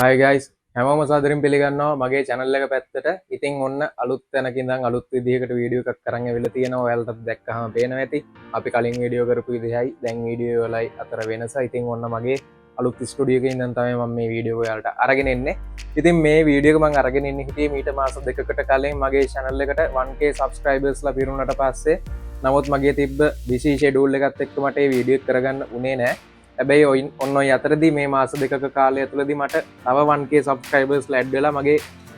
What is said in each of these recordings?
Hi guys, හැමෝම සාදරයෙන් පිළිගන්නවා මගේ channel එක පැත්තට. ඉතින් ඔන්න අලුත් තැනක ඉඳන් අලුත් විදිහකට වීඩියෝ එකක් අරන් ඇවිල්ලා තියෙනවා. ඔයාලටත් දැක්කහම පේනවා ඇති. අපි කලින් වීඩියෝ කරපු විදිහයි දැන් වීඩියෝ වලයි අතර වෙනස. ඉතින් ඔන්න මගේ අලුත් ස්ටුඩියෝ එකේ ඉඳන් තමයි මම මේ වීඩියෝ ඔයාලට අරගෙන එන්නේ. ඉතින් මේ වීඩියෝ එක මම අරගෙන ඉන්නේ හිටියේ මීට මාස දෙකකට කලින් මගේ channel එකට 1k subscribers ලා පිරුණාට පස්සේ. නමුත් මගේ තිබ්බ busy schedule එකත් එක්ක මට මේ වීඩියෝ එක කරගන්න උනේ නැහැ. හැබැයි ඔන්න ඔය අතරදී මේ මාස දෙකක කාලය ඇතුළතදී මට තව 1k subscribers ලා ඇඩ් වෙලා මගේ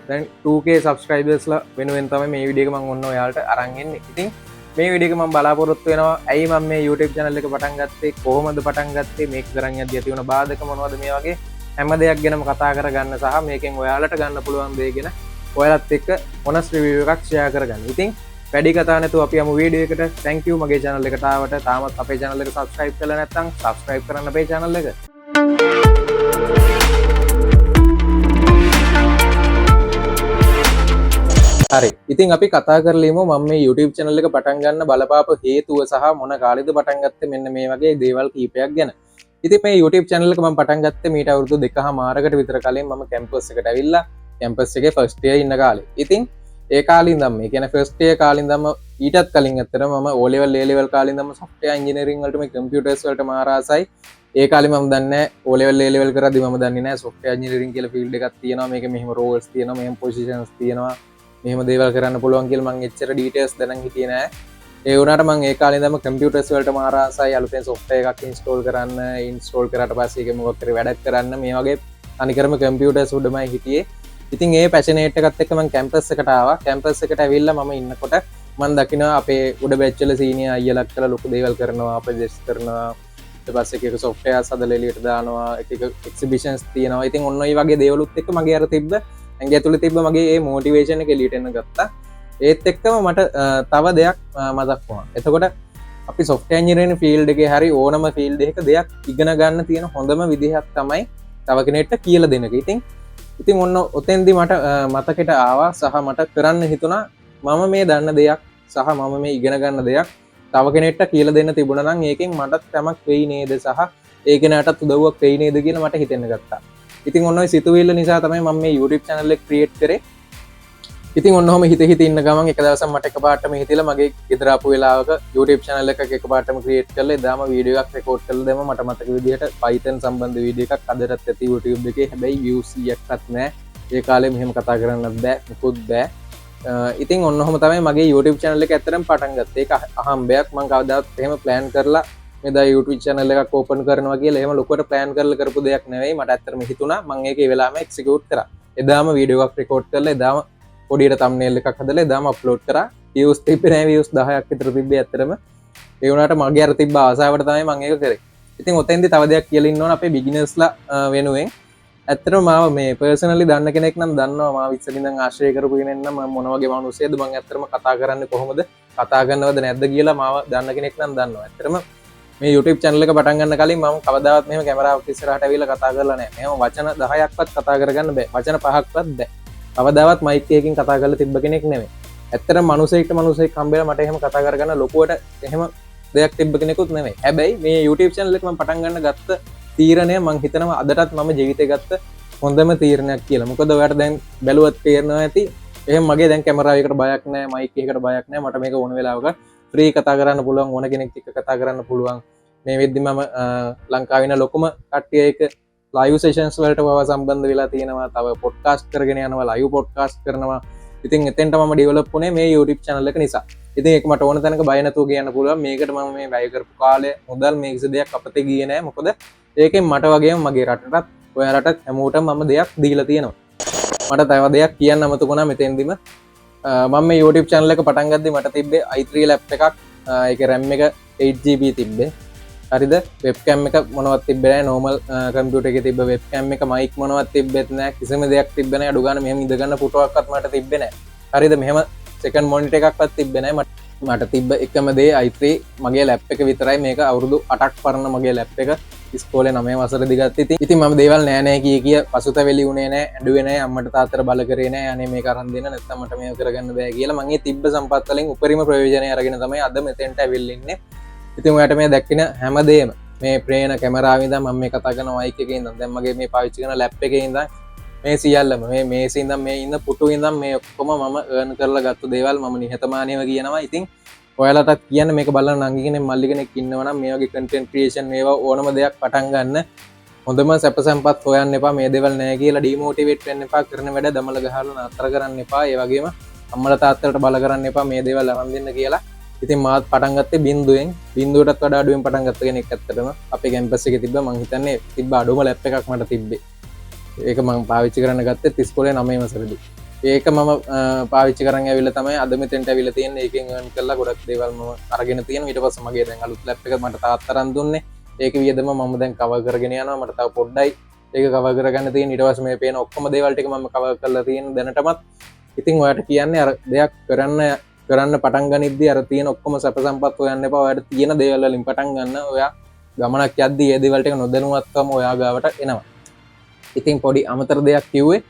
දැන් 2k subscribers ලා වෙනුවෙන් තමයි මේ වීඩියෝ එක මම ඔන්න ඔයාලට අරන් එන්නේ. ඉතින් මේ වීඩියෝ එක මම බලාපොරොත්තු වෙනවා ඇයි මම මේ YouTube channel එක පටන් ගත්තේ, කොහොමද පටන් ගත්තේ, මේක කරන් යද්දී ඇති වුණ බාධක මොනවද, මේ වගේ හැම දෙයක් ගැනම කතා කරගන්න සහ මේකෙන් ඔයාලට ගන්න පුළුවන් දේ ගැන ඔයාලත් එක්ක honest review එකක් share කරගන්න. ඉතින් වැඩි කතා නැතුව අපි යමු වීඩියෝ එකට. thank you මගේ channel එකට ආවට. තාමත් අපේ channel එක subscribe කරලා නැත්නම් subscribe කරන්න අපේ channel එක. හරි. ඉතින් අපි කතා කරලිමු මම මේ YouTube channel එක පටන් ගන්න බලපාපු හේතුව සහ මොන කාලෙද පටන් ගත්තේ මෙන්න මේ වගේ දේවල් කීපයක් ගැන. ඉතින් මේ YouTube channel එක මම පටන් ගත්තේ මීට අවුරුදු 2කමාරකට විතර කලින් මම campus එකට ඇවිල්ලා campus එකේ first year ඉන්න කාලේ. ඉතින් ඒ කාලින් දම් මේ කියන්නේ ෆස්ට් ඉයර් කාලින් දම් ඊටත් කලින් ඇත්තට මම O level A level කාලින් දම් software engineering වලට මේ computers වලට මාර ආසයි. ඒ කාලේ මම දන්නේ O level A level කරද්දි මම දන්නේ නැහැ software engineering කියලා field එකක් තියෙනවා. මේක මෙහෙම roles තියෙනවා, මෙහෙම positions තියෙනවා, මෙහෙම දේවල් කරන්න පුළුවන් කියලා මම එච්චර details දැනන් හිටියේ නැහැ. ඒ වුණාට මම ඒ කාලේ ඉඳන්ම computers වලට මාර ආසයි. අලුතෙන් software එකක් install කරාට පස්සේ ඒක මොකක් කරේ වැඩක් කරන්න මේ වගේ අනිකරම computers උඩමයි හිටියේ. ඉතින් ඒ පැෂනේට් එකත් එක්ක මම කැම්පස් එකට ආවා. කැම්පස් එකට ඇවිල්ලා මම ඉන්නකොට මම දකිනවා අපේ උඩ බැච් වල සීනියර් අයියලා කියලා ලොකු දේවල් කරනවා, ප්‍රොජෙක්ට්ස් කරනවා. ඊට පස්සේ එක සොෆ්ට්වෙයාර්ස් හදලා එළියට දානවා, එක එක්සිබිෂන්ස් තියෙනවා. ඉතින් ඔන්න ඔය වගේ දේවලුත් එක්ක මගේ අර තිබ්බ ඇඟ ඇතුලේ තිබ්බ මගේ මේ මොටිවේෂන් එක එළියට එන්න ගත්තා. ඒත් එක්කම මට තව දෙයක් මතක් වුණා. එතකොට අපි software engineering field එකේ හරි ඕනම field එකක දෙයක් ඉගෙන ගන්න තියෙන හොඳම විදිහක් තමයි තව කෙනෙක්ට කියලා දෙන එක. ඉතින් ඔන්න ඔතෙන්දි මට මතකෙට ආවා සහ මට කරන්න හිතුණා මම මේ දන්න දෙයක් සහ මම මේ ඉගෙන ගන්න දෙයක් තව කෙනෙක්ට කියලා දෙන්න තිබුණා නම් ඒකෙන් මටත් යමක් වෙයි නේද සහ ඒ කෙනාටත් උදව්වක් වෙයි නේද කියලා මට හිතෙන්න ගත්තා. ඉතින් ඔන්න ඔය සිතුවිල්ල නිසා තමයි මම මේ YouTube channel එක create කරේ. ඉතින් ඔන්නෝම හිත ඉන්න ගමන් එක දවසක් මට එකපාරටම හිතිලා මගේ ගෙදර ආපු වෙලාවක YouTube channel එකක් එකපාරටම create කරලා එදාම වීඩියෝ එකක් record කරලා දැම්ම. මට මතක විදිහට Python සම්බන්ධ වීඩියෝ එකක් අදටත් ඇති YouTube එකේ. හැබැයි views 100ක්වත් නැහැ. ඒ කාලේ මෙහෙම කතා කරන්නත් බෑ, මොකුත් බෑ. ඉතින් ඔන්නෝම තමයි මගේ YouTube channel එක ඇත්තටම පටන් ගත්තේ. ඒක අහම්බයක්. මම කවදාවත් එහෙම plan කරලා මෙදා YouTube channel එකක් open කරනවා කියලා එහෙම ලොකුවට plan කරලා කරපු දෙයක් නෙවෙයි. මට ඇත්තටම හිතුණා මම ඒකේ වෙලාවම execute කරා. එදාම වීඩියෝ එකක් record කරලා එදාම පොඩියට thumbnail එකක් හදලා එදාම upload කරා. views තිබ්බේ නැහැ, views 10ක් විතර තිබ්බේ ඇත්තටම. ඒ වුණාට මගේ අර තිබ්බ ආසාවට තමයි මම ඒක කරේ. ඉතින් ඔතෙන්දී තව දෙයක් කියලා ඉන්න ඕන අපේ beginnersලා වෙනුවෙන්. ඇත්තටම මාව මේ personally දන්න කෙනෙක් නම් දන්නවා මාව ඉස්සර ඉඳන් ආශ්‍රය කරපු කෙනෙක් නම් මම මොන වගේ මිනිස්සෙක්ද, මම ඇත්තටම කතා කරන්නේ කොහොමද, කතා කරනවද නැද්ද කියලා මාව දන්න කෙනෙක් නම් දන්නවා. ඇත්තටම මේ YouTube channel එක පටන් ගන්න කලින් මම කවදාවත් මෙහෙම කැමරාවක් ඉස්සරහට ඇවිල්ලා කතා කරලා නැහැ. මෙහෙම වචන 10ක්වත් කතා කරගන්න බෑ. වචන 5ක්වත් බෑ. කවදාවත් මයික් එකකින් කතා කරලා තිබ්බ කෙනෙක් නෙමෙයි. ඇත්තටම මිනිසෙක් හම්බෙලා මට එහෙම කතා කරගන්න ලොකුවට එහෙම දෙයක් තිබ්බ කෙනෙකුත් නෙමෙයි. හැබැයි මේ YouTube channel එක මම පටන් ගන්න ගත්ත තීරණය මම හිතනවා අදටත් මම ජීවිතේ ගත්ත හොඳම තීරණයක් කියලා. මොකද ඔයාලට දැන් බැලුවත් තේරෙනවා ඇති. එහෙම මගේ දැන් කැමරාවයකට බයක් නැහැ, මයික් එකකට බයක් නැහැ. මට මේක ඕන වෙලාවක ෆ්‍රී කතා කරන්න පුළුවන්, ඕන කෙනෙක් එක්ක කතා කරන්න පුළුවන්. මේ වෙද්දි මම ලංකාවේ ඉන්න ලොකුම කට්ටිය එක live sessions වලට වව සම්බන්ධ වෙලා තියෙනවා. තව podcast කරගෙන යනවා, live podcast කරනවා. ඉතින් එතෙන්ට මම develop වුණේ මේ YouTube channel එක නිසා. ඉතින් ඒක මට ඕන තැනක බය නැතුව කියන්න පුළුවන්. මේකට මම මේ වැය කරපු කාලය මුදල් මේ කිසි දෙයක් අපතේ ගියේ නැහැ. මොකද ඒකෙන් මට වගේම මගේ රටටත් ඔයාලටත් හැමෝටම මම දෙයක් දීලා තියෙනවා. මට තව දෙයක් කියන්න අමතකුණා මෙතෙන්දිම. මම මේ YouTube channel එක පටන් ගද්දි මට තිබ්බේ i3 lap එකක්. ඒකේ RAM එක 8GB තිබ්බේ. හරිද? වෙබ්කෑම් එක මොනවත් තිබ්බේ නැහැ. normal computer එකේ තිබ්බ වෙබ්කෑම් එක, mic මොනවත් තිබ්බෙත් නැහැ. කිසිම දෙයක් තිබ්බේ නැහැ. අඩු ගන්න මෙහෙම ඉඳගන්න ෆොටෝවක්වත් මට තිබ්බේ නැහැ. හරිද? මෙහෙම second monitor එකක්වත් තිබ්බේ නැහැ. මට තිබ්බ එකම දේ i3 මගේ ලැප් එක විතරයි. මේක අවුරුදු 8ක් පරණ මගේ ලැප් එක. ඉස්කෝලේ 9 වසරේදී ගත්තා. ඉතින් මම දේවල් නෑ කිය පසුතැවිලි උනේ නෑ, ඇඬුවේ නෑ, අම්මට තාත්තට බල කරේ නෑ. අනේ මේක අරන් දෙන්න නැත්නම් මට මේක කරගන්න බෑ කියලා මම මේ තිබ්බ සම්පත් වලින් උපරිම ප්‍රයෝජනය අරගෙන තමයි අද මෙතෙන්ට ඇවිල්ලා ඉන්නේ. ඉතින් ඔයාලට මේ දැක්කින හැමදේම මේ ප්‍රේන කැමරාවේ ඉඳන් මම මේ කතා කරන මයික් එකේ ඉඳන් දැන් මගේ මේ පාවිච්චි කරන ලැප් එකේ ඉඳන් මේ සියල්ලම මේ මේසේ ඉඳන් මේ ඉන්න පුටු ඉඳන් මේ ඔක්කොම මම earn කරලා ගත්ත දේවල් මම නිහතමානීව කියනවා. ඉතින් ඔයාලටත් කියන්න මේක බලන්න නංගි කෙනෙක් මල්ලි කෙනෙක් ඉන්නවා නම් මේ වගේ content creation මේවා ඕනම දෙයක් පටන් ගන්න හොඳම සැප සම්පත් හොයන්න එපා. මේ දේවල් නැහැ කියලා ඩිමෝටිවේට් වෙන්න එපා. කරන වැඩ දමල ගහලා නතර කරන්න එපා. ඒ වගේම අම්මලා තාත්තලාට බල කරන්න එපා මේ දේවල් අරන් දෙන්න කියලා. ඉතින් මාත් පටන් ගත්තේ බින්දුවටත් වඩා අඩුවෙන් පටන් ගත්ත කෙනෙක් ඇත්තටම අපේ කැම්පස් එකේ තිබ්බා. මං හිතන්නේ තිබ්බ අඩුම ලැප් එකක් මට තිබ්බේ. ඒක මම පාවිච්චි කරන්න ගත්තේ 30 ඉස්කෝලේ 9 වසරේදී. ඒක මම පාවිච්චි කරන් ඇවිල්ලා තමයි අද මෙතෙන්ට ඇවිල්ලා තියෙන්නේ. ඒකෙන් earn කරලා ගොඩක් දේවල් මම අරගෙන තියෙනවා. ඊට පස්සේ මගේ දැන් අලුත් ලැප් එක මට තාත්තරන් දුන්නේ. ඒක වියදම මම දැන් කවර් කරගෙන යනවා. මට තව පොඩ්ඩයි ඒක කවර් කරගන්න තියෙන. ඊට පස්සේ මේ පේන ඔක්කොම දේවල් ටික මම කවර් කරලා තියෙන දැනටමත්. ඉතින් ඔයාලට කියන්නේ අර දෙයක් කරන්න පටන් ගනිද්දී අර තියෙන ඔක්කොම සැප සම්පත් හොයන්න එපා. ඔයාලට තියෙන දේවල් වලින් පටන් ගන්න. ඔයා ගමනක් යද්දී ඒ දේවල් ටික නොදැනුවත්වම ඔයා ගාවට එනවා. ඉතින් පොඩි අමතර දෙයක් කිව්වේ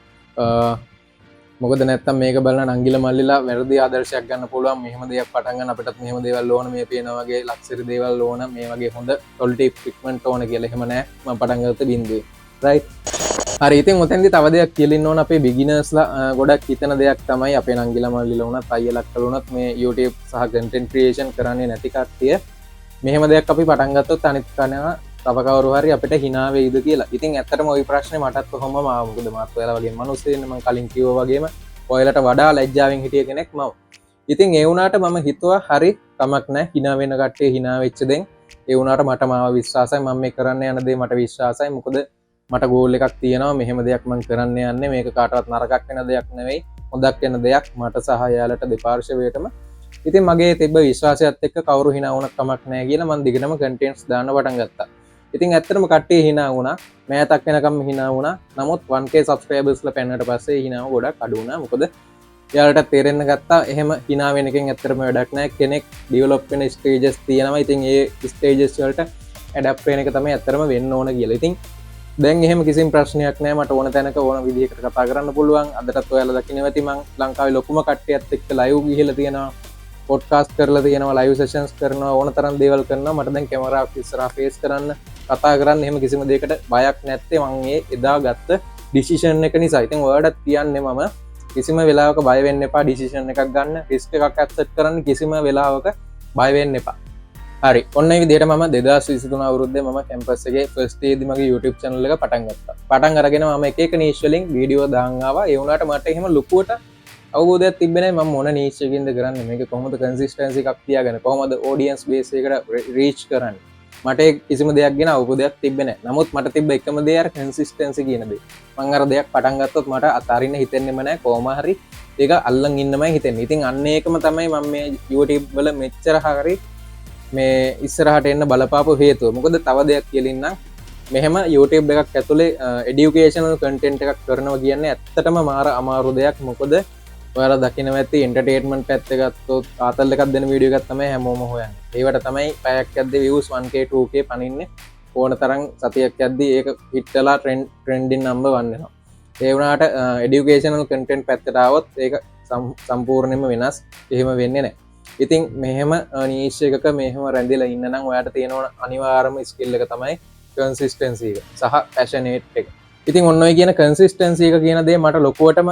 මොකද නැත්තම් මේක බලන නංගිල මල්ලිලා වැරදි ආදර්ශයක් ගන්න පුළුවන්. මෙහෙම දෙයක් පටන් ගන්න අපිටත් මෙහෙම දේවල් ඕන, මේ පේන වගේ ලක්ෂරි දේවල් ඕන, මේ වගේ හොඳ ක්වොලිටි ඉක්විප්මන්ට් ඕන කියලා. එහෙම නැහැ. මම පටන් ගත්ත බින්දුවේ. රයිට්. හරි. ඉතින් ඔතෙන්දි තව දෙයක් කියලින්න ඕන. අපේ බිගිනර්ස්ලා ගොඩක් හිතන දෙයක් තමයි අපේ නංගිලා මල්ලිලා වුණත් අයියලා කළුණත් මේ YouTube සහ content creation කරන්නේ නැති කට්ටිය මෙහෙම දෙයක් අපි පටන් ගත්තොත් අනිත් කනවා තව කවුරු හරි අපිට hina වෙයිද කියලා. ඉතින් ඇත්තටම ওই ප්‍රශ්නේ මටත් කොහොමම ආවා. මොකද මාත් ඔයාලා වගේ මිනිස්සුන් මම කලින් කිව්වා වගේම ඔයාලට වඩා ලැජ්ජාවෙන් හිටිය කෙනෙක් මම. ඉතින් ඒ වුණාට මම හිතුවා හරි කමක් නැහැ. hina වෙන කට්ටිය hina වෙච්ච දෙන් ඒ වුණාට මට මාව විශ්වාසයි. මම මේ කරන්න යන දේ මට විශ්වාසයි. මොකද මට ගෝල් එකක් තියෙනවා. මෙහෙම දෙයක් මම කරන්න යන්නේ. මේක කාටවත් නරකක් වෙන දෙයක් නෙවෙයි. හොඳක් වෙන දෙයක් මට සහ එයාලට දෙපාර්ශවයටම. ඉතින් මගේ තිබ්බ විශ්වාසයත් එක්ක කවුරු hina වුණත් කමක් නැහැ කියලා මම දිගටම contents දාන්න පටන් ගත්තා. ඉතින් ඇත්තටම කට්ටිය hina වුණා. මෑතක් වෙනකම් hina වුණා. නමුත් 1k subscribersලා පැන්නට පස්සේ hinaව ගොඩක් අඩු වුණා. මොකද එයාලට තේරෙන්න ගත්තා එහෙම hina වෙන එකෙන් ඇත්තටම වැඩක් නැහැ. කෙනෙක් develop වෙන stages තියෙනවා. ඉතින් ඒ stages වලට adapt වෙන එක තමයි ඇත්තටම වෙන්න ඕන කියලා. ඉතින් දැන් එහෙම කිසිම ප්‍රශ්නයක් නැහැ. මට ඕන තැනක ඕන විදිහකට කතා කරන්න පුළුවන්. අදටත් ඔයාලා දකින්න ඇති මම ලංකාවේ ලොකුම කට්ටියත් එක්ක live ගිහිල්ලා තියෙනවා. පොඩ්කාස්ට් කරලා තියෙනවා, live sessions කරනවා, ඕන තරම් දේවල් කරනවා. මට දැන් කැමරාවක් ඉස්සරහා face කරන්න, කතා කරන්න එහෙම කිසිම දෙයකට බයක් නැත්තේ මම ඒ එදා ගත්ත decision එක නිසා. ඉතින් ඔයාලටත් කියන්නේ මම කිසිම වෙලාවක බය වෙන්න එපා decision එකක් ගන්න. risk එකක් accept කරන්න කිසිම වෙලාවක බය වෙන්න එපා. හරි. ඔන්න ඒ විදිහට මම 2023 අවුරුද්දේ මම කැම්පස් එකේ first day දී මගේ YouTube channel එක පටන් ගත්තා. පටන් අරගෙන මම එක එක niche වලින් වීඩියෝ දාන් ආවා. ඒ වුණාට මට එහෙම ලොකුවට අවබෝධයක් තිබෙන්නේ නැහැ මම මොන niche එකකින්ද කරන්නේ. මේක කොහොමද consistency එකක් තියාගෙන කොහොමද audience base එකට reach කරන්නේ. මට කිසිම දෙයක් ගැන අවබෝධයක් තිබෙන්නේ නැහැ. නමුත් මට තිබ්බ එකම දේ අර consistency කියන දේ. මම අර දෙයක් පටන් ගත්තොත් මට අතාරින්න හිතෙන්නෙම නැහැ. කොහොම හරි ඒක අල්ලන් ඉන්නමයි හිතෙන්නේ. ඉතින් අන්න ඒකම තමයි මම මේ YouTube වල මෙච්චර හරි මේ ඉස්සරහට එන්න බලපාපු හේතුව. මොකද තව දෙයක් කියලින්නම් මෙහෙම YouTube එකක් ඇතුලේ educational content එකක් කරනවා කියන්නේ ඇත්තටම මාර අමාරු දෙයක්. මොකද ඔයාලා දකින්න ඇති entertainment පැත්ත ගත්තොත් ආතල් එකක් දෙන වීඩියෝ එකක් තමයි හැමෝම හොයන්නේ. ඒවට තමයි පැයක් යද්දී views 1k 2k පනින්නේ. ඕන තරම් සතියක් යද්දී ඒක hit වෙලා trending number 1 වෙනවා. ඒ වුණාට educational content පැත්තට આવොත් ඒක සම්පූර්ණයෙන්ම වෙනස්. එහෙම වෙන්නේ නැහැ. ඉතින් මෙහෙම niche එකක මෙහෙම රැඳිලා ඉන්න නම් ඔයාට තියෙන අනිවාර්යම skill එක තමයි consistency එක සහ passionate එක. ඉතින් ඔන්න ඔය කියන consistency එක කියන දේ මට ලොකුවටම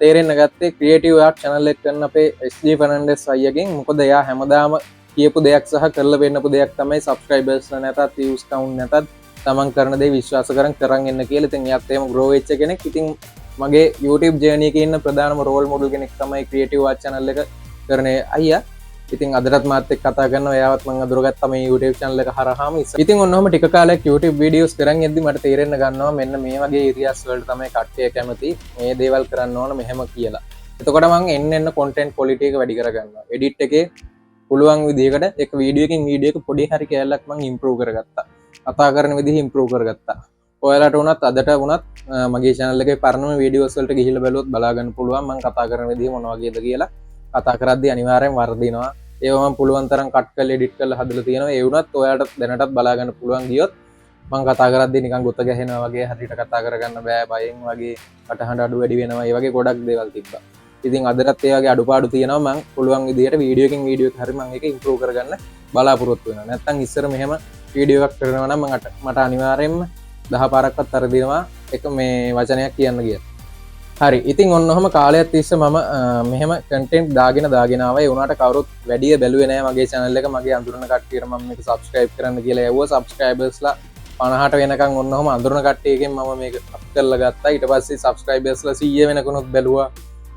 තේරෙන්න ගත්තේ creative art channel එක කරන අපේ SG Fernandes අයියගෙන්. මොකද එයා හැමදාම කියපු දෙයක් සහ කරලා වෙන්නපු දෙයක් තමයි subscribers නැතත් views count නැතත් තමන් කරන දේ විශ්වාස කරන් එන්න කියලා. ඉතින් එයාත් එහෙම grow වෙච්ච කෙනෙක්. ඉතින් මගේ YouTube journey එකේ ඉන්න ප්‍රධානම role model කෙනෙක් තමයි creative art channel එක කරන අයියා. ඉතින් අදටත් මාත් එක්ක කතා කරනවා. එයාවත් මම අඳුරගත්තා මේ YouTube channel එක හරහාම. ඉතින් ඔන්නෝම ටික කාලයක් YouTube videos කරන් යද්දි මට තේරෙන්න ගන්නවා මෙන්න මේ වගේ areas වලට තමයි කට්ටිය කැමති. මේ දේවල් කරන්න ඕන මෙහෙම කියලා. එතකොට මම එන්න content quality එක වැඩි කරගන්නවා. edit එකේ පුළුවන් විදිහකට එක වීඩියෝ එකකින් වීඩියෝ එක පොඩි හරි කැලලක් මම improve කරගත්තා. කතා කරන විදිහ improve කරගත්තා. ඔයාලට උනත් අදට උනත් මගේ channel එකේ පරණම videos වලට ගිහිල්ලා බලුවොත් බලා ගන්න පුළුවන් මම කතා කරන විදිහ මොන වගේද කියලා. කතා කරද්දී අනිවාර්යෙන් වර්ධිනවා. ඒව මම පුළුවන් තරම් කට් කරලා එඩිට් කරලා හදලා තියෙනවා. ඒ වුණත් ඔයාලට දැනටත් බලා ගන්න පුළුවන් ගියොත් මම කතා කරද්දී නිකන් ගොත ගැහෙනවා වගේ හරියට කතා කරගන්න බෑ. බයෙන් වගේ කටහඬ අඩු වැඩි වෙනවා. ඒ වගේ ගොඩක් දේවල් තිබ්බා. ඉතින් අදටත් ඒ වගේ අඩුපාඩු තියෙනවා. මම පුළුවන් විදිහට වීඩියෝ එකකින් වීඩියෝ එක හරි මම ඒක ඉම්ප්‍රූව් කරගන්න බලාපොරොත්තු වෙනවා. නැත්තම් ඉස්සර මෙහෙම වීඩියෝ එකක් කරනවා නම් මට අනිවාර්යෙන්ම 10 පාරක්වත් අරදිනවා එක මේ වචනයක් කියන්න ගියත්. හරි ඉතින් ඔන්නහම කාලයක් තිස්ස මම මෙහම කටෙන්ට් දාගෙනාව වුණට කවරුත් වැඩිය බැලුවනෑ මගේ චැනල්ල එක මගේ අඳුරන කට්ටියට ම එක සබස්ක්‍රයිබ් කරන්න කියලා ඇව සබස්ක්‍රයිබස්ලා පනහට වෙනකං ඔන්නහම අඳුරන කට්ටයගෙන් ම මේක කරල ගත්තා ඉට පස්සේ සබස්ක්‍රයිබස්ල සිය වෙනකුණුත් බැලවා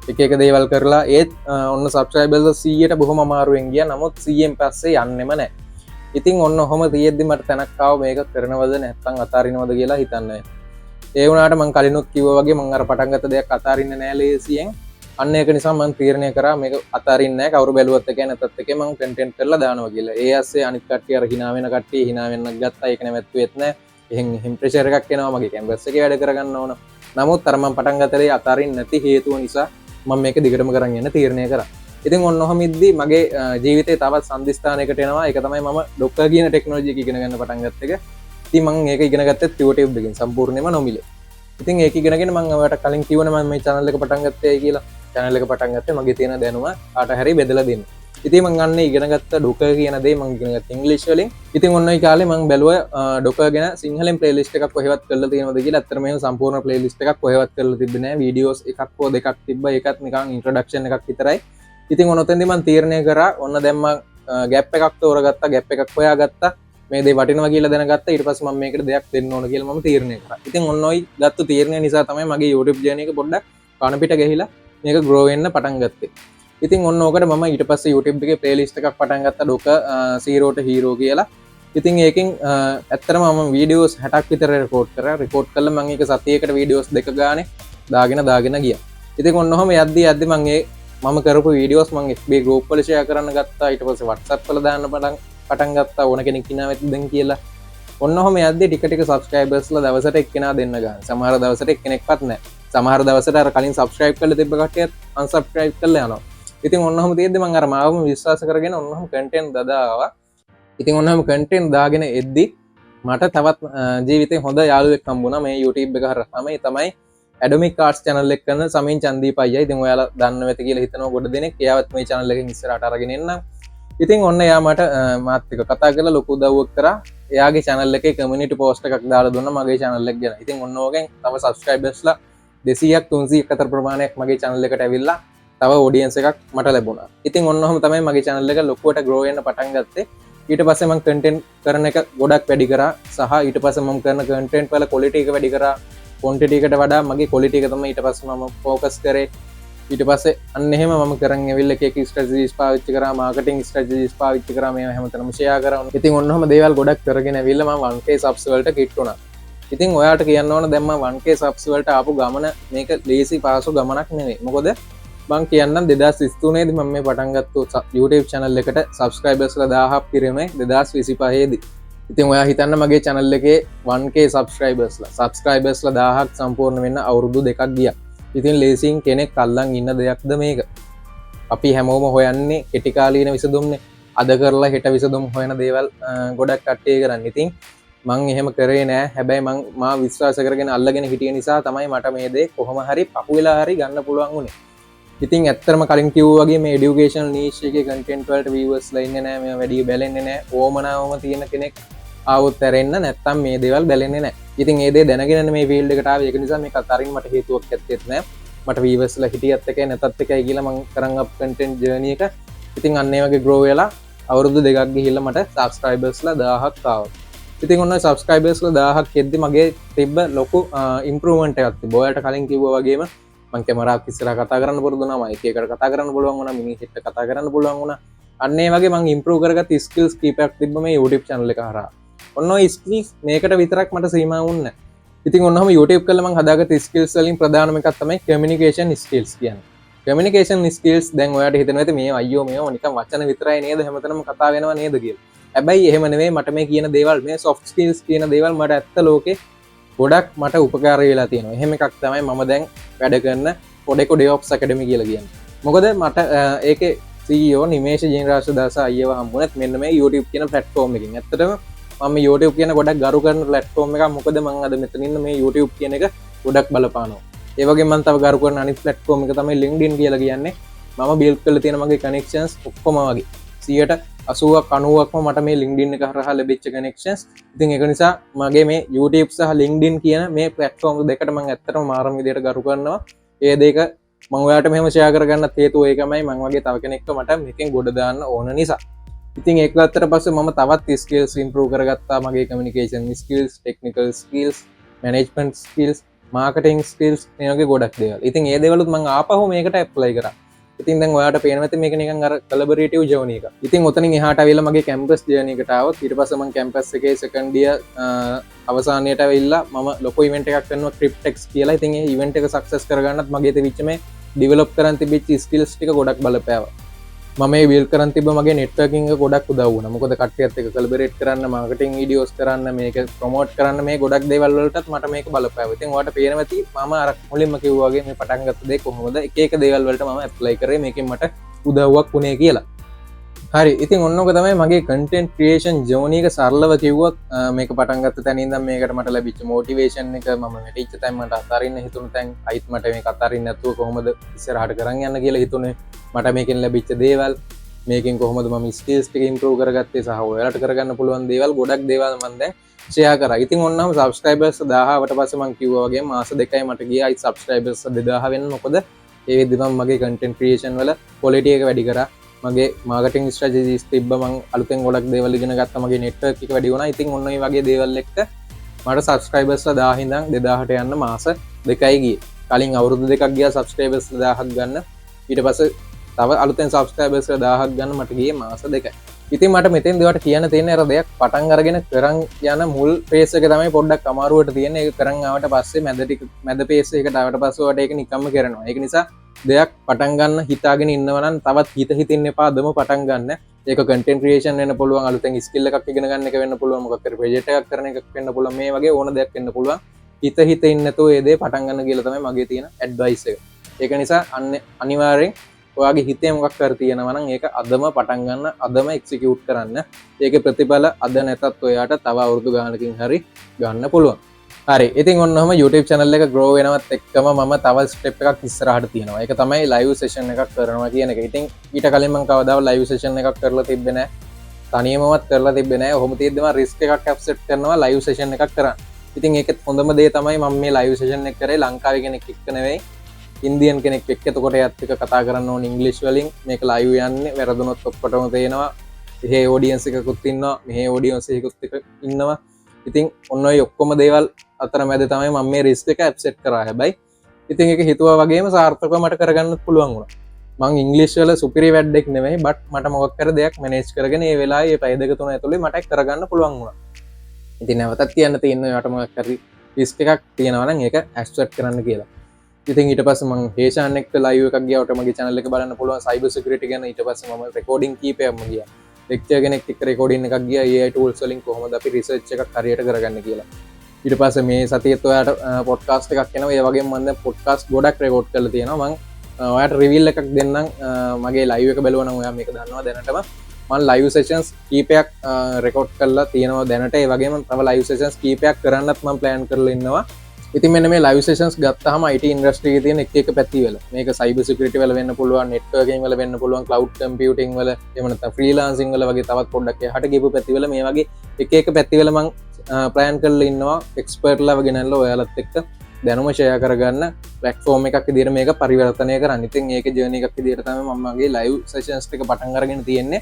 එක දේවල් කරලා ඒත් ඔන්න සබස්ක්‍රයිබල් 100ට බොහොම අමාරුවෙන් ගිය නමුත් 100න් පස්සේ යන්නෙම නෑ ඉතින් ඔන්න හොම තියෙද්දි මට තැනක්කාව මේක කරනවද නැත්තං අතාරිනවද කියලා හිතන්න ඒවුණට මං කලිනුත් කිව වගේ මංගර පටන්ගත දෙයක් අතාරන්න නෑ ලේසියෙන් අන්න එක නිසා මං තීරණය කර මේ අතාරන්න කවරු බැලුවත් එක නැතත් එක මං කටෙන්ට් කරලා දානවා කියලා ඒ අස්සේ අනිත් කට්ටිය අර හිනාවෙන කට්ටිය හිනාවෙන්න ගත්තා ඒක නැවැත්තු වෙත්න එහෙන් හිම් ප්‍රෙෂර් එකක් එනවා මගේ කැම්පස් එකේ වැඩ කරගන්න ඕන නමුත් අර මං පටන් ගත්තේ අතාරින්න නැති හේතුව නිසා මම මේක දිගටම කරන් යන්න තීරණය කරා ඉතින් ඔන්නොහම ඉද්දි මගේ ජීවිතේ තවත් සම්දිස්ථානයකට එනවා ඒක තමයි මම ඩොක්කර් කියන ටෙක්නොලොජි එක ඉගෙන ගන්න පටන් ගත්ත එක ඉතින් මම ඒක ඉගෙන ගත්තේ YouTube එකෙන් සම්පූර්ණයෙන්ම නොමිලේ ඉතින් ඒක ඉගෙනගෙන මම ඔයාලට කලින් කිව්වනේ මම මේ channel එක පටන් ගත්තේ කියලා channel එක පටන් ගත්තේ මගේ තියෙන දැනුම කාට හරි බෙදලා දෙන්න ඉතින් මම අන්නේ ඉගෙන ගත්ත ඩොක්කර් කියන දේ මම ඉගෙන ගත්ත ඉංග්‍රීසි වලින් ඉතින් ඔන්න ඔය කාලේ මම බැලුවා ඩොක්කර් ගැන සිංහලෙන් ප්ලේලිස්ට් එකක් කොහෙවත් කරලා තියෙනවද කියලා අත්‍තරම මේ සම්පූර්ණ ප්ලේලිස්ට් එකක් කොහෙවත් කරලා තිබ්බේ නෑ වීඩියෝස් එකක් හෝ දෙකක් තිබ්බා ඒකත් නිකන් ඉන්ට්‍රොඩක්ෂන් එකක් විතරයි ඉතින් ඔනොතෙන්දි මම තීරණය කරා ඔන්න දැන් මම ගැප් එකක් තෝරගත්තා ගැප් එකක් හොයාගත්තා මේ දේ වටිනවා කියලා දැනගත්තා ඊට පස්සේ මම මේකට දෙයක් දෙන්න ඕන කියලා මම තීරණය කරා ඉතින් ඔන්න ඔයි ගත්ත තීරණය නිසා තමයි මගේ YouTube journey එක පොඩ්ඩක් කන පිට ගිහිලා මේක grow වෙන්න පටන් ගත්තේ ඉතින් ඔන්න ඕකට මම ඊට පස්සේ YouTube එකේ playlist එකක් පටන් ගත්තා Docker Zero to Hero කියලා ඉතින් ඒකෙන් ඇත්තටම මම වීඩියෝස් 60ක් විතර රෙකෝඩ් කරා රෙකෝඩ් කළා මම ඒක සතියකට වීඩියෝස් දෙක ගානේ දාගෙන ගියා ඉතින් ඔන්න ඔහම යද්දි මම මම කරපු වීඩියෝස් මම FB group වල share කරන්න ගත්තා ඊට පස්සේ WhatsApp වල දාන්න පටන් ගත්තා ඕන කෙනෙක් ඉන්නවා දැන් කියලා ඔන්න ඔහම යද්දි ටික subscribersලා දවසට එක්කෙනා දෙන්න ගන්න සමහර දවසට එක්කෙනෙක්වත් නැහැ සමහර දවසට අර කලින් subscribe කරලා තිබ්බ කට්ටියත් unsubscribe කරලා යනවා ඉතින් ඔන්නම තියෙද්දි මම අර මාවම විශ්වාස කරගෙන ඔන්නම content දාවා ඉතින් ඔන්නම content දාගෙන එද්දි මට තවත් ජීවිතේ හොඳ යාළුවෙක් හම්බුණා මේ YouTube එක හරහා තමයි Atomic Arts channel එක කරන සමීන් චන්දීප අයියා. ඉතින් ඔයාලා දන්නව ඇති කියලා හිතනවා ගොඩ දෙනෙක්. එයාවත් මේ channel එකෙන් ඉස්සරහට අරගෙන එන්නම්. ඉතින් ඔන්න එයා මට මාත් එක්ක කතා කරලා ලොකු උදව්වක් කරා. එයාගේ channel එකේ community post එකක් දාලා දුන්නා මගේ channel එක ගැන. ඉතින් ඔන්න ඕකෙන් තව subscribersලා 200ක් 300ක් අතර ප්‍රමාණයක් මගේ channel එකට ඇවිල්ලා තව audience එකක් මට ලැබුණා. ඉතින් ඔන්න ඔහම තමයි මගේ channel එක ලොකුවට grow වෙන්න පටන් ගත්තේ. ඊට පස්සේ මම content කරන එක ගොඩක් වැඩි කරා සහ ඊට පස්සේ මම කරන content වල quality එක වැඩි කරා. quantity එකට වඩා මගේ quality එක තමයි ඊට පස්සේ මම focus කරේ. ඊට පස්සේ අන්න එහෙම මම කරන් ඇවිල්ලා එක strategies පාවිච්චි කරා marketing strategies පාවිච්චි කරා මේවා හැමතැනම share කරා. ඉතින් ඔන්න ඔහම දේවල් ගොඩක් කරගෙන ඇවිල්ලා මම 1k subs වලට කිට් වුණා. ඉතින් ඔයාට කියන්න ඕන දැන් මම 1k subs වලට ආපු ගමන මේක ලේසි පාසු ගමනක් නෙවෙයි. මොකද මං කියන්නම් 2023 දී මම මේ පටන් ගත්ත YouTube channel එකට subscribersලා 1000ක් පිරුමේ 2025 දී. ඉතින් ඔයා හිතන්න මගේ channel එකේ 1k subscribersලා 1000ක් සම්පූර්ණ වෙන්න අවුරුදු දෙකක් ගියා. ඉතින් ලේසියෙන් කෙනෙක් අල්ලන් ඉන්න දෙයක්ද මේක? අපි හැමෝම හොයන්නේ කෙටි කාලීන විසඳුම්නේ. අද කරලා හෙට විසඳුම් හොයන දේවල් ගොඩක් කට්ටිය කරන්නේ. ඉතින් මං එහෙම කරේ නෑ. හැබැයි මා විශ්වාස කරගෙන අල්ලගෙන හිටිය නිසා තමයි මට මේ දේ කොහොම හරි පහුවෙලා හරි ගන්න පුළුවන් වුණේ. ඉතින් ඇත්තටම කලින් කිව්වා වගේ මේ এডুকেෂනල් නීෂ් එකේ කන්ටෙන්ට් වලට viewersලා ඉන්නේ නැහැ මේවා වැඩි බැලෙන්නේ නැහැ ඕමනාවම තියෙන කෙනෙක් ආවොත් ඇරෙන්න නැත්තම් මේ දේවල් බැලෙන්නේ නැහැ. ඉතින් ඒ දේ දැනගෙන මේ ෆීල්ඩ් එකට ආවේ ඒක නිසා මේක අතරින් මට හේතුවක් ඇත්තෙත් නැහැ. මට viewersලා හිටියත් එකයි නැතත් එකයි කියලා මම කරන් අප් කන්ටෙන්ට් ජර්නි එක. ඉතින් අන්න ඒ වගේ grow වෙලා අවුරුදු දෙකක් ගිහිල්ලා මට subscribersලා 1000ක් ආවා. ඉතින් ඔන්න subscribersලා 1000ක් එද්දි මගේ තිබ්බ ලොකු improvement එකක් තිබ්බා. ඔයාලට කලින් කිව්වා වගේම මං කැමරාවක් ඉස්සරහා කතා කරන්න පුරුදු වුණා මයික් එකකට කතා කරන්න පුළුවන් වුණා මිනිහෙක්ට කතා කරන්න පුළුවන් වුණා අන්න ඒ වගේ මං ඉම්ප්‍රූව් කරගත්ත ස්කිල්ස් කීපයක් තිබ්බ මේ YouTube channel එක හරහා ඔන්න ඔය ස්කිල්ස් මේකට විතරක් මට සීමා වුණේ ඉතින් ඔන්නම YouTube කරලා මං හදාගත්ත ස්කිල්ස් වලින් ප්‍රධානම එකක් තමයි communication skills කියන්නේ communication skills දැන් ඔයාලට හිතෙනවා ඇති මේ අයියෝ මේව නිකන් වචන විතරයි නේද හැමතැනම කතා වෙනව නේද කියලා හැබැයි එහෙම නෙවෙයි මට මේ කියන දේවල් මේ soft skills කියන දේවල් මට ඇත්ත ලෝකේ ගොඩක් මට උපකාර වෙලා තියෙනවා. එහෙම එකක් තමයි මම දැන් වැඩ කරන Podeco DevOps Academy කියලා කියන්නේ. මොකද මට ඒකේ CEO නිමේෂ් ජිනරාජ දාස අයියව හම්බුනත් මෙන්න මේ YouTube කියන platform එකකින්. ඇත්තටම මම YouTube කියන ගොඩක් ගරු කරන platform එකක්. මොකද මම අද මෙතන ඉන්න මේ YouTube කියන එක ගොඩක් බලපානවා. ඒ වගේම මම තව ගරු කරන අනිත් platform එක තමයි LinkedIn කියලා කියන්නේ. මම build කරලා තියෙන මගේ connections ඔක්කොම වගේ 80ක් 90ක්ම මට මේ LinkedIn එක හරහා ලැබිච්ච connections. ඉතින් ඒක නිසා මගේ මේ YouTube සහ LinkedIn කියන මේ platform දෙකට මම ඇත්තටම මාරම විදියට ගරු කරනවා. ඒ දෙක මම ඔයාලට මෙහෙම ෂෙයා කරගන්නත් හේතුව ඒකමයි මම වගේ තව කෙනෙක්ව මට මේකෙන් ගොඩ දාන්න ඕන නිසා. ඉතින් ඒක ගත්තට පස්සේ මම තවත් ස්කිල්ස් ඉම්ප්‍රූව් කරගත්තා. මගේ communication skills, technical skills, management skills, marketing skills මේ වගේ ගොඩක් දේවල්. ඉතින් ඒ දේවලුත් මම ආපහු මේකට ඇප්ලයි කරා. ඉතින් දැන් ඔයාලට පේනවා ඇති මේක නිකන් අර කොලැබොරේටිව් ජර්නි එක. ඉතින් ඔතනින් එහාට ආවිල්ලා මගේ කැම්පස් ජර්නි එකට ආවොත් ඊට පස්සේ මම කැම්පස් එකේ සෙකන්ඩ් ඉයර් අවසානයේට ආවිල්ලා මම ලොකු ඉවෙන්ට් එකක් කරනවා ක්‍රිප්ටෙක්ස් කියලා. ඉතින් ඒ ඉවෙන්ට් එක සක්සස් කරගන්නත් මගේ තිබිච්ච මේ ඩිවෙලොප් කරන් තිබිච්ච ස්කිල්ස් ටික ගොඩක් බලපෑවා. මම මේ බිල්ඩ් කරන් තිබ්බ මගේ නෙට්වර්කින් එක ගොඩක් උදව් වුණා. මොකද කට්ටියත් එක්ක කොලැබොරේට් කරන්න, මාකටිං වීඩියෝස් කරන්න, මේක ප්‍රොමෝට් කරන්න මේ ගොඩක් දේවල් වලටත් මට මේක බලපෑවා. ඉතින් ඔයාලට පේනවා ඇති මම අර මුලින්ම කිව්වා වගේ මේ පටන් ගත්ත දේ කොහොමද එක එක දේවල් වලට මම ඇප්ලයි කරේ මේකෙන් මට උදව්වක් වුණේ කියලා. හරි ඉතින් ඔන්නෝක තමයි මගේ කන්ටෙන්ට් ක්‍රියේෂන් ජර්නි එක සරලව කිව්වොත් මේක පටන් ගත්ත තැන ඉඳන් මේකට මට ලැබිච්ච මොටිවේෂන් එක මම වැටිච්ච තැන් මට අතාරින්න හිතුණු තැන් අයිත් මට මේක අතාරින්න නැතුව කොහොමද ඉස්සරහට කරන් යන්න කියලා හිතුනේ මට මේකෙන් ලැබිච්ච දේවල් මේකෙන් කොහොමද මම ස්කිල්ස් ටික ඉම්ප්‍රූව් කරගත්තේ සහ ඔයාලට කරගන්න පුළුවන් දේවල් ගොඩක් දේවල් මම දැන් ෂෙයා කරා. ඉතින් ඔන්නම සබ්ස්ක්‍රයිබර්ස් 1000ට පස්සේ මම කිව්වා වගේ මාස දෙකයි මට ගියා අයිත් සබ්ස්ක්‍රයිබර්ස් 2000 වෙන්න. මොකද ඒ වෙද්දි මම මගේ කන්ටෙන්ට් ක්‍රියේෂන් වල ක්වොලිටි එක වැඩි කරා. මගේ මාකටිං ස්ට්‍රැටජිස් තිබ්බ මං අලුතෙන් ගොඩක් දේවල් ඉගෙන ගත්තා. මගේ නෙට්වර්ක් එක වැඩි වුණා. ඉතින් ඔන්න ඔය වගේ දේවල් එක්ක මට සබ්ස්ක්‍රයිබර්ස්ලා 1000 ඉඳන් 2000ට යන්න මාස දෙකයි ගියේ. කලින් අවුරුදු දෙකක් ගියා සබ්ස්ක්‍රයිබර්ස් 1000ක් ගන්න. ඊට පස්සේ තව අලුතෙන් සබ්ස්ක්‍රයිබර්ස්ලා 1000ක් ගන්න මට ගියේ මාස දෙකයි. ඉතින් මට මෙතෙන් දෙවට කියන්න තියෙන අර දෙයක් පටන් අරගෙන කරන් යන මුල් පේස් එක තමයි පොඩ්ඩක් අමාරුවට තියෙන්නේ. ඒක කරන් ආවට පස්සේ මැද පේස් එකට ආවට පස්සේ ඔයාලට ඒක නිකම්ම කරනවා. ඒක නිසා දෙයක් පටන් ගන්න හිතාගෙන ඉන්නවා නම් තවත් හිතින් එපා දම පටන් ගන්න. ඒක කන්ටෙන්ට් ක්‍රියේෂන් වෙන්න පුළුවන්, අලුතෙන් ස්කිල් එකක් ඉගෙන ගන්න එක වෙන්න පුළුවන්, මොකක් හරි ප්‍රොජෙක්ට් එකක් කරන එකක් වෙන්න පුළුවන්, මේ වගේ ඕන දෙයක් වෙන්න පුළුවන්. හිතින් නැතුව ඒ දේ පටන් ගන්න කියලා තමයි මගේ තියෙන ඇඩ්වයිස් එක. ඒක නිසා අනිවාර්යෙන් ඔයාගේ හිතේ මොකක් කර තියෙනවා නම් ඒක අදම පටන් ගන්න, අදම එක්සිකියුට් කරන්න. ඒකේ ප්‍රතිඵල අද නැතත් ඔයාට තව අවුරුදු ගානකින් හරි ගන්න පුළුවන්. හරි ඉතින් ඔන්නම YouTube channel එක grow වෙනවත් එක්කම මම තව step එකක් ඉස්සරහට තියෙනවා. ඒක තමයි live session එකක් කරනවා කියන එක. ඉතින් ඊට කලින් මම කවදාවත් live session එකක් කරලා තිබ්බේ නැහැ. තනියමවත් කරලා තිබ්බේ නැහැ. ඔහොම තියෙද්දි මම risk එකක් accept කරනවා live session එකක් කරන්න. ඉතින් ඒකෙත් හොඳම දේ තමයි මම මේ live session එක කරේ ලංකාවේ කෙනෙක් එක්ක නෙවෙයි. ඉන්දියන් කෙනෙක් එක්ක. එතකොට එයත් එක්ක කතා කරන්න ඕනේ ඉංග්‍රීසි වලින්. මේක live යන්නේ. වැරදුනොත් ඔක්කොටම තේනවා. එහෙ audience එකකුත් ඉන්නවා. මෙහෙ audience එකකුත් ඉන්නවා. ඉතින් ඔන්න ඔය ඔක්කොම දේවල් අතර මැද තමයි මම මේ රිස්ක් එක ඇක්සෙප්ට් කරා. හැබැයි ඉතින් ඒක හිතුවා වගේම සාර්ථකව මට කරගන්න පුළුවන් වුණා. මම ඉංග්‍රීසි වල සුපිරි වැඩක් නෙමෙයි, බට් මට මොකක් කර දෙයක් මැනේජ් කරගෙන ඒ වෙලාවේ මේ පැය දෙක තුන ඇතුලේ මට කරගන්න පුළුවන් වුණා. ඉතින් නැවතත් කියන්න තියෙන්නේ යාට මොකක් හරි රිස්ක් එකක් තියෙනවා නම් ඒක ඇක්සෙප්ට් කරන්න කියලා. ඉතින් ඊට පස්සේ මම හේෂාන් එක්ක ලයිව් එකක් ගියාට මගේ channel එක බලන්න පුළුවන් සයිබර් සිකියුරිටි ගැන. ඊට පස්සේ මම රෙකෝඩින් කීපයක්ම ගියා. ලෙක්චර් කෙනෙක් එක්ක රෙකෝඩින් එකක් ගියා AI tools වලින් කොහොමද අපි රිසර්ච් එකක් හරියට කරගන්න කියලා. ඊට පස්සේ මේ සතියේත් ඔයාලට පොඩ්කාස්ට් එකක් එනවා. ඒ වගේම මම දැන් පොඩ්කාස්ට් ගොඩක් රෙකෝඩ් කරලා තියෙනවා. මම ඔයාලට රිවීල් එකක් දෙන්නම්. මගේ ලයිව් එක බලුවා නම් ඔයා මේක දන්නවා දැනටම. මම ලයිව් සෙෂන්ස් කීපයක් රෙකෝඩ් කරලා තියෙනවා දැනට. ඒ වගේම තව ලයිව් සෙෂන්ස් කීපයක් කරන්නත් මම ප්ලෑන් කරලා ඉන්නවා. ඉතින් මෙන්න මේ ලයිව් සෙෂන්ස් ගත්තාම IT ඉන්ඩස්ට්‍රි එකේ තියෙන එක පැති වල මේක සයිබර් සිකියුරිටි වල වෙන්න පුළුවන්, නෙට්වර්කින් වල වෙන්න පුළුවන්, ක්ලවුඩ් කම්පියුටිං වල, එහෙම නැත්නම් ෆ්‍රීලාන්සින් වල වගේ තවත් පොඩ්ඩක් එහාට ගිහපු පැති වල මේ වගේ එක පැති වල මම ප්ලෑන් කරලා ඉන්නවා. එක්ස්පර්ට්ලා ගෙනල්ලා ඔයාලත් එක්ක දැනුම ෂෙයා කරගන්න ප්ලැට්ෆෝම් එකක් විදිහට මේක පරිවර්තනය කරන්න. ඉතින් ඒකේ ජර්නි එකක් විදිහට තමයි මම මගේ ලයිව් සෙෂන්ස් ටික පටන් අරගෙන තියෙන්නේ.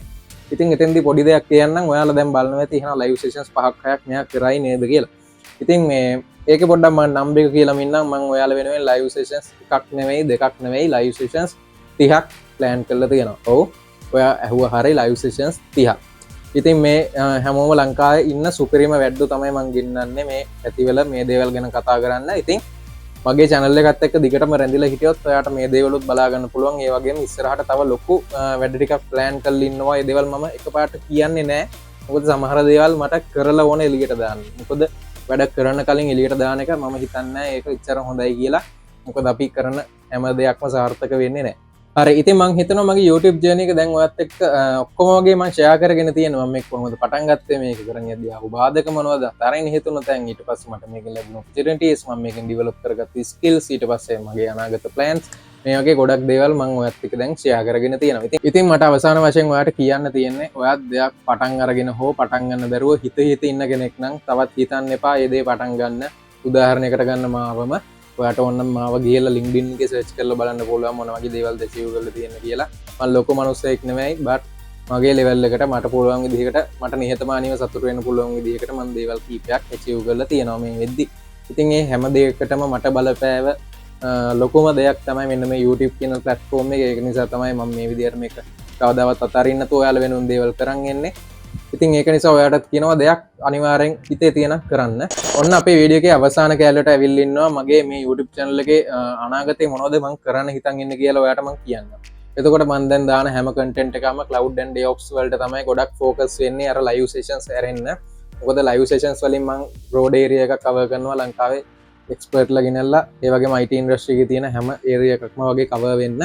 ඉතින් එතෙන්දී පොඩි දෙයක් කියන්නම්. ඔයාලා දැන් බලනවා ඇති එහෙනම් ලයිව් සෙෂන්ස් 5ක් 6ක් මෙයා කරයි නේද කියලා. ඉතින් මේ ඒක පොඩ්ඩක් මම නම්බර් එක කියලා මින්නම්. මම ඔයාලා වෙනුවෙන් ලයිව් සෙෂන්ස් එකක් නෙවෙයි දෙකක් නෙවෙයි ලයිව් සෙෂන්ස් 30ක් ප්ලෑන් කරලා තියෙනවා. ඔව් ඔයා ඇහුවා හරිය ලයිව් සෙෂන්ස් 30ක්. ඉතින් මේ හැමෝම ලංකාවේ ඉන්න සුපිරිම වැඩ්ඩු තමයි මම ගෙන්නන්නේ මේ ඇතිවල මේ දේවල් ගැන කතා කරන්න. ඉතින් මගේ channel එකත් එක්ක දිගටම රැඳිලා හිටියොත් ඔයාට මේ දේවලුත් බලා ගන්න පුළුවන්. ඒ වගේම ඉස්සරහට තව ලොකු වැඩ ටිකක් ප්ලෑන් කරලා ඉන්නවා. ඒ දේවල් මම එකපාරට කියන්නේ නැහැ. මොකද සමහර දේවල් මට කරලා ඕන එළියට දාන්න. මොකද වැඩ කරන්න කලින් එළියට දාන එක මම හිතන්නේ ඒක ඉච්චර හොඳයි කියලා. මොකද අපි කරන හැම දෙයක්ම සාර්ථක වෙන්නේ නැහැ. හරි ඉතින් මම හිතනවා මගේ YouTube journey එක දැන් ඔයත් එක්ක ඔක්කොම වගේ මම ෂෙයා කරගෙන තියෙනවා. මම මේක කොහොමද පටන් ගත්තේ, මේක කරන් යද්දී ආපු බාධක මොනවද, තරයින් හිතුණු තැන්, ඊට පස්සේ මට මේකෙන් ලැබුණු opportunities, මම මේකෙන් develop කරගත්ත skills, ඊට පස්සේ මගේ අනාගත plans, මේ වගේ ගොඩක් දේවල් මම ඔයත් එක්ක දැන් ෂෙයා කරගෙන තියෙනවා. ඉතින් මට අවසාන වශයෙන් ඔයාට කියන්න තියෙන්නේ ඔයත් දෙයක් පටන් අරගෙන හෝ පටන් ගන්න දරුව හිත ඉන්න කෙනෙක් නම් තවත් හිතන්න එපා. මේ දේ පටන් ගන්න උදාහරණයකට ගන්න මාවම ඔයාට ඕන්න මාව ගිහලා LinkedIn එකේ search කරලා බලන්න පුළුවන් මොන වගේ දේවල්ද achieve කරලා තියෙන්නේ කියලා. මම ලොකු මනුස්සයෙක් නෙමෙයි but මගේ level එකට මට පුළුවන් විදිහකට මට නිහතමානීව සතුටු වෙන්න පුළුවන් විදිහකට මම දේවල් කීපයක් achieve කරලා තියෙනවා මේ වෙද්දි. ඉතින් මේ හැම දෙයකටම මට බලපෑව ලොකුම දෙයක් තමයි මෙන්න මේ YouTube කියන platform එක. ඒක නිසා තමයි මම මේ විදිහට මේක කවදාවත් අතාරින්න නැතුව ඔයාලා වෙනුන් දේවල් කරන් එන්නේ. ඉතින් ඒක නිසා ඔයාටත් කියනවා දෙයක් අනිවාර්යෙන් හිතේ තියෙන කරන්න. ඔන්න අපේ වීඩියෝ එකේ අවසාන කැලලට ඇවිල්ලා ඉන්නවා මගේ මේ YouTube channel එකේ අනාගතේ මොනවද මම කරන්න හිතන් ඉන්නේ කියලා ඔයාට මම කියන්නම්. එතකොට මම දැන් දාන හැම content එකම cloud and DevOps වලට තමයි ගොඩක් focus වෙන්නේ අර live sessions ඇරෙන්න. මොකද live sessions වලින් මම broad area එකක් cover කරනවා ලංකාවේ expert ලා ගෙනල්ලා ඒ වගේම IT industry එකේ තියෙන හැම area එකක්ම වගේ cover වෙන්න.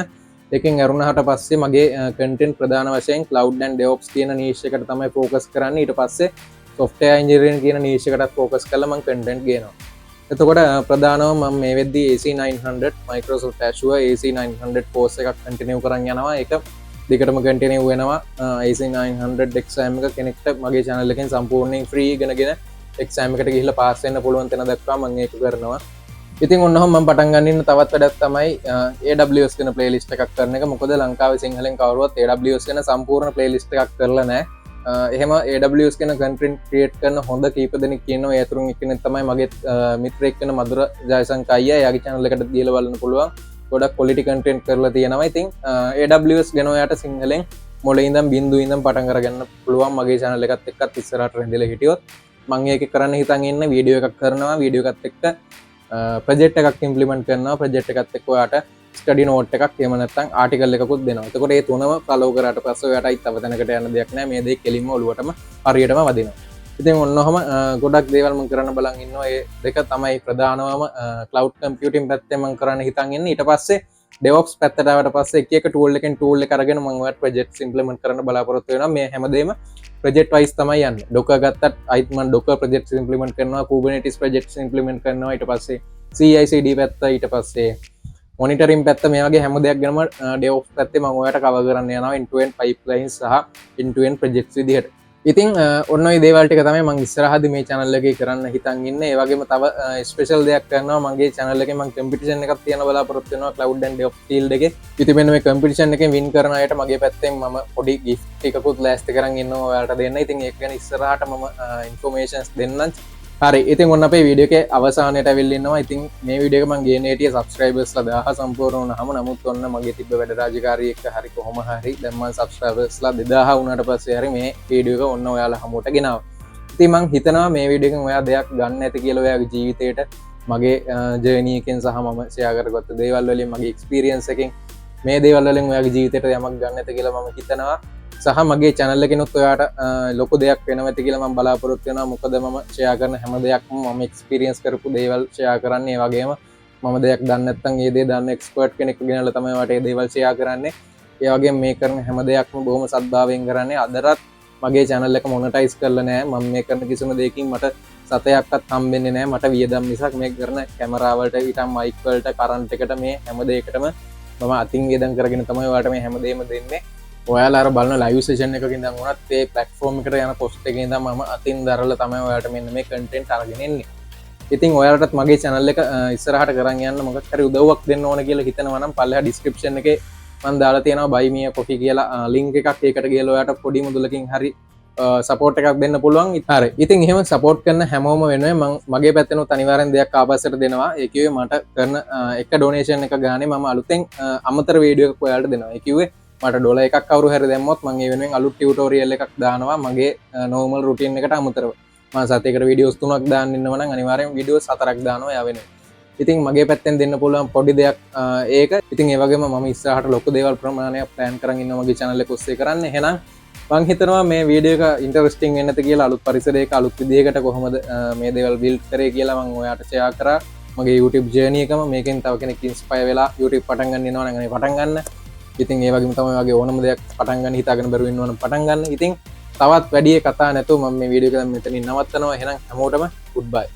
ඒකෙන් ඇරුණාට පස්සේ මගේ content ප්‍රධාන වශයෙන් cloud and DevOps කියන niche එකට තමයි focus කරන්නේ. ඊට පස්සේ software engineering කියන niche එකටත් focus කරලා මම content ගේනවා. එතකොට ප්‍රධානව මම මේ වෙද්දී AC900 Microsoft Azure AC900 course එකක් continue කරන් යනවා. ඒක දෙකටම continue වෙනවා. AC900 exam එක කෙනෙක්ට මගේ channel එකෙන් සම්පූර්ණයෙන් free ඉගෙනගෙන exam එකට ගිහිල්ලා pass වෙන්න පුළුවන් තැන දක්වා මම ඒක කරනවා. ඉතින් ඔන්නෝම මම පටන් ගන්න ඉන්න තවත් වැඩක් තමයි AWS කියන playlist එකක් කරන එක. මොකද ලංකාවේ සිංහලෙන් කවුරුවත් AWS කියන සම්පූර්ණ playlist එකක් කරලා නැහැ. එහෙම AWS කියන content create කරන හොඳ කීප දෙනෙක් ඉන්නවා. ඒ අතරින් එක්කෙනෙක් තමයි මගේ මිත්‍රයෙක් වෙන මధుර ජයසංක අයියා. එයාගේ channel එකට ගිහලා බලන්න පුළුවන්. ගොඩක් quality content කරලා තියෙනවා. ඉතින් AWS ගැන ඔයාට සිංහලෙන් මොළේ ඉඳන් බින්දුවේ ඉඳන් පටන් අරගන්න පුළුවන්. මගේ channel එකත් එක්කත් ඉස්සරහට රැඳිලා හිටියොත් මම ඒක කරන්න හිතන් ඉන්න වීඩියෝ එකක් කරනවා. වීඩියෝ එකත් එක්ක ප්‍රොජෙක්ට් එකක් ඉම්ප්ලිමන්ට් කරනවා. ප්‍රොජෙක්ට් එකත් එක්ක ඔයාට ස්ටඩි නෝට් එකක් එහෙම නැත්නම් ආටිකල් එකකුත් දෙනවා. එතකොට මේ තුනම ෆලෝ කරාට පස්සේ ඔයාට තව තැනකට යන්න දෙයක් නැහැ. මේ දෙක කෙලින්ම ඔලුවටම හරියටම වදිනවා. ඉතින් ඔන්නෝම ගොඩක් දේවල් මම කරන්න බලන් ඉන්නවා. ඒ දෙක තමයි ප්‍රධානවම cloud computing පැත්තෙන් මම කරන්න හිතන් ඉන්නේ. ඊට පස්සේ DevOps පැත්තට ආවට පස්සේ එක එක tool එකෙන් tool එක අරගෙන මම ඔයාට projects implement කරන්න බලාපොරොත්තු වෙනවා. මේ හැමදේම project wise තමයි යන්නේ. Docker ගත්තත් අයිත් මම Docker projects implement කරනවා. Kubernetes projects implement කරනවා. ඊට පස්සේ CI/CD පැත්ත, ඊට පස්සේ monitoring පැත්ත, මේ වගේ හැම දෙයක් ගැනම DevOps පැත්තේ මම ඔයාලට cover කරන්න යනවා end to end pipelines සහ end to end projects විදිහට. ඉතින් ඔන්න ඔය දේවල් ටික තමයි මම ඉස්සරහදී මේ channel එකේ කරන්න හිතන් ඉන්නේ. ඒ වගේම තව special දෙයක් කරනවා. මගේ channel එකේ මම competition එකක් තියන බලාපොරොත්තු වෙනවා cloud and DevOps field එකේ. ඉතින් මෙන්න මේ competition එකෙන් win කරන අයට මගේ පැත්තෙන් මම පොඩි gift එකකුත් ලෑස්ති කරන් ඉන්නවා ඔයාලට දෙන්න. ඉතින් ඒක ගැන ඉස්සරහට මම informations දෙන්නම්. හරි, ඉතින් ඔන්න අපේ වීඩියෝ එකේ අවසානයට අවිල්ල ඉන්නවා. ඉතින් මේ වීඩියෝ එක මම ගේන්නේ හිටියේ subscribersලා 1000 සම්පූර්ණ වුණාම. නමුත් ඔන්න මගේ තිබ්බ වැඩ රාජකාරී එක්ක හරි කොහොම හරි දැන් මම subscribersලා 2000 වුණාට පස්සේ හරි මේ වීඩියෝ එක ඔන්න ඔයාලා හමුවට ගෙනාවා. ඉතින් මම හිතනවා මේ වීඩියෝ එකෙන් ඔයා දෙයක් ගන්න ඇති කියලා ඔයාගේ ජීවිතේට මගේ ජර්නි එකෙන් සහ මම ෂෙයා කරගත්ත දේවල් වලින් මගේ එක්ස්පීරියන්ස් එකෙන් මේ දේවල් වලින් ඔයාගේ ජීවිතේට යමක් ගන්න ඇති කියලා මම හිතනවා. සහ මගේ channel එකෙනුත් ඔයාට ලොකු දෙයක් වෙනවා ඇති කියලා මම බලාපොරොත්තු වෙනවා. මොකද මම ෂෙයා කරන හැම දෙයක්ම මම එක්ස්පීරියන්ස් කරපු දේවල් ෂෙයා කරන්නේ. ඒ වගේම මම දෙයක් දන්නේ නැත්නම් ඒ දේ දන්න එක්ස්පර්ට් කෙනෙක් ගෙනල්ලා තමයි මට ඒ දේවල් ෂෙයා කරන්නේ. ඒ වගේම මේ කරන හැම දෙයක්ම බොහොම සද්භාවයෙන් කරන්නේ. අදටත් මගේ channel එක මොනටයිස් කරලා නැහැ. මම මේ කරන කිසිම දෙයකින් මට සතයක්වත් හම්බෙන්නේ නැහැ. මට වියදම් මිසක් මේ කරන කැමරා වලට, ඊටම මයික් වලට, කරන්ට් එකට මේ හැම දෙයකටම මම අතින් වියදම් කරගෙන තමයි ඔයාලට මේ හැම දෙයක්ම දෙන්නේ. ඔයාලා අර බලන ලයිව් සෙෂන් එකක ඉඳන් උනත් ඒ platform එකට යන post එකේ ඉඳන් මම අතින් දරලා තමයි ඔයාලට මෙන්න මේ content අරගෙන එන්නේ. ඉතින් ඔයාලටත් මගේ channel එක ඉස්සරහට කරන් යන්න මොකක් හරි උදව්වක් දෙන්න ඕන කියලා හිතනවා නම් පල්ලෙහා description එකේ මම දාලා තියෙනවා buy me a coffee කියලා link එකක්. ඒකට ගිහලා ඔයාලට පොඩි මුදලකින් හරි support එකක් දෙන්න පුළුවන්. හරි. ඉතින් එහෙම support කරන හැමෝම වෙනුවෙන් මම මගේ පැත්තෙනුත් අනිවාර්යෙන් දෙයක් ආපස්සට දෙනවා. ඒ කිව්වේ මට කරන එක donation එක ගානේ මම අලුතෙන් අමතර වීඩියෝ එකක් ඔයාලට දෙනවා. ඒ කිව්වේ මට ඩොලර් එකක් කවුරු හරි දැම්මොත් මම ඒ වෙනුවෙන් අලුත් ටියුටෝරියල් එකක් දානවා මගේ normal routine එකට අමතරව. මම සතියකට වීඩියෝස් 3ක් දාන්න ඉන්නවා නම් අනිවාර්යෙන් වීඩියෝස් 4ක් දානවා යා වෙනුවෙන්. ඉතින් මගේ පැත්තෙන් දෙන්න පුළුවන් පොඩි දෙයක් ඒක. ඉතින් ඒ වගේම මම ඉස්සරහට ලොකු දේවල් ප්‍රමාණයක් plan කරන් ඉන්නවා මගේ channel එක ඔස්සේ කරන්න. එහෙනම් මම හිතනවා මේ වීඩියෝ එක ඉන්ටරෙස්ටිං වෙන්න ඇති කියලා. අලුත් පරිසරයක අලුත් විදිහකට කොහොමද මේ දේවල් build කරේ කියලා මම ඔයාලට share කරා. මගේ YouTube journey එකම මේකෙන් තව කෙනෙක් inspire වෙලා YouTube පටන් ගන්න ඉන්නවා නම් අනේ පටන් ගන්න. ඉතින් ඒ වගේම තමයි වගේ ඕනම දෙයක් පටන් ගන්න හිතාගෙන බැරුව ඉන්නවනම් පටන් ගන්න. ඉතින් තවත් වැඩි කතා නැතුව මම මේ වීඩියෝ එක දැන් මෙතනින් නවත්තනවා. එහෙනම් හැමෝටම goodbye.